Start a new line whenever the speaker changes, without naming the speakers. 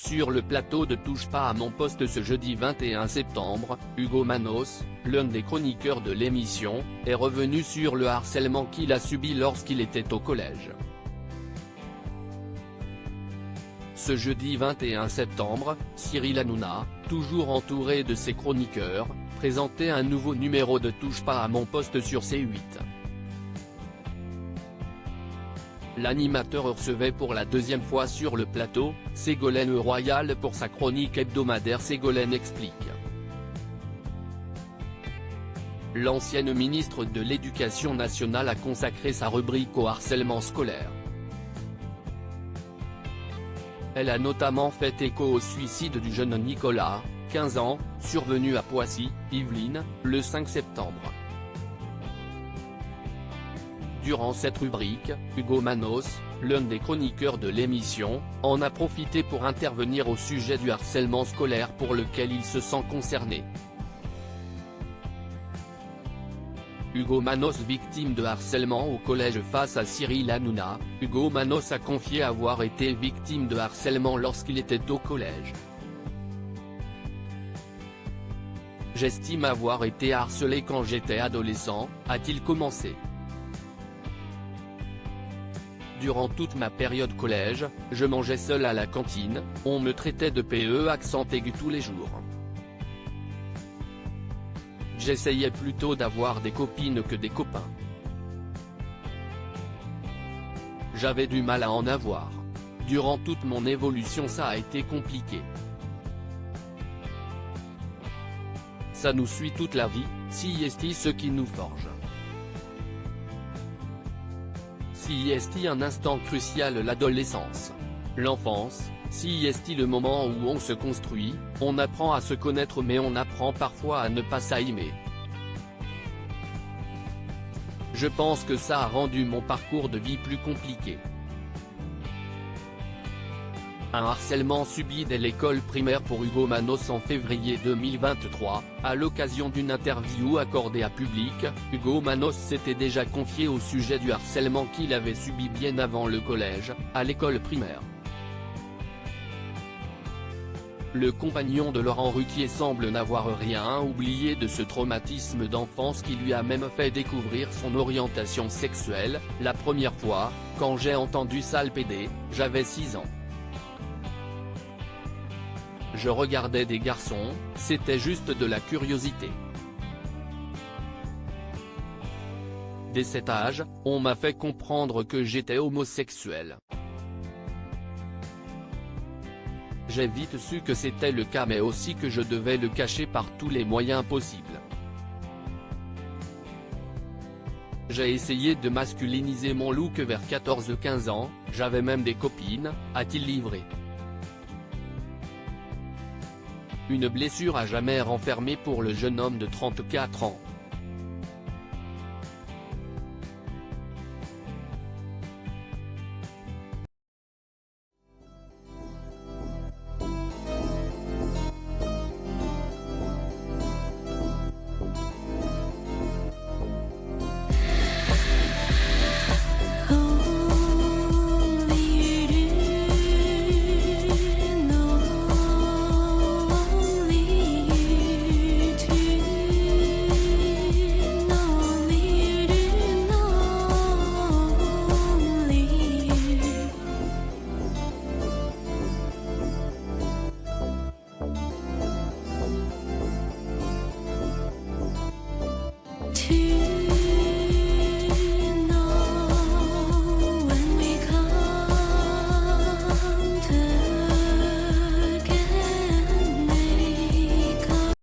Sur le plateau de Touche pas à mon poste ce jeudi 21 septembre, Hugo Manos, l'un des chroniqueurs de l'émission, est revenu sur le harcèlement qu'il a subi lorsqu'il était au collège. Ce jeudi 21 septembre, Cyril Hanouna, toujours entouré de ses chroniqueurs, présentait un nouveau numéro de Touche pas à mon poste sur C8. L'animateur recevait pour la deuxième fois sur le plateau, Ségolène Royal pour sa chronique hebdomadaire Ségolène explique. L'ancienne ministre de l'Éducation nationale a consacré sa rubrique au harcèlement scolaire. Elle a notamment fait écho au suicide du jeune Nicolas, 15 ans, survenu à Poissy, Yvelines, le 5 septembre. Durant cette rubrique, Hugo Manos, l'un des chroniqueurs de l'émission, en a profité pour intervenir au sujet du harcèlement scolaire pour lequel il se sent concerné. Hugo Manos victime de harcèlement au collège face à Cyril Hanouna. Hugo Manos a confié avoir été victime de harcèlement lorsqu'il était au collège. J'estime avoir été harcelé quand j'étais adolescent, a-t-il commencé. Durant toute ma période collège, je mangeais seul à la cantine, on me traitait de PE accent aigu tous les jours. J'essayais plutôt d'avoir des copines que des copains. J'avais du mal à en avoir. Durant toute mon évolution ça a été compliqué. Ça nous suit toute la vie, si est ce qui nous forge. Si est un instant crucial l'adolescence. L'enfance, si est le moment où on se construit, on apprend à se connaître mais on apprend parfois à ne pas s'aimer. Je pense que ça a rendu mon parcours de vie plus compliqué. Un harcèlement subi dès l'école primaire pour Hugo Manos en février 2023, à l'occasion d'une interview accordée à Public, Hugo Manos s'était déjà confié au sujet du harcèlement qu'il avait subi bien avant le collège, à l'école primaire. Le compagnon de Laurent Ruquier semble n'avoir rien oublié de ce traumatisme d'enfance qui lui a même fait découvrir son orientation sexuelle. La première fois, quand j'ai entendu sale pédé, j'avais 6 ans. Je regardais des garçons, c'était juste de la curiosité. Dès cet âge, on m'a fait comprendre que j'étais homosexuel. J'ai vite su que c'était le cas mais aussi que je devais le cacher par tous les moyens possibles. J'ai essayé de masculiniser mon look vers 14-15 ans, j'avais même des copines, a-t-il livré. Une blessure à jamais renfermée pour le jeune homme de 34 ans.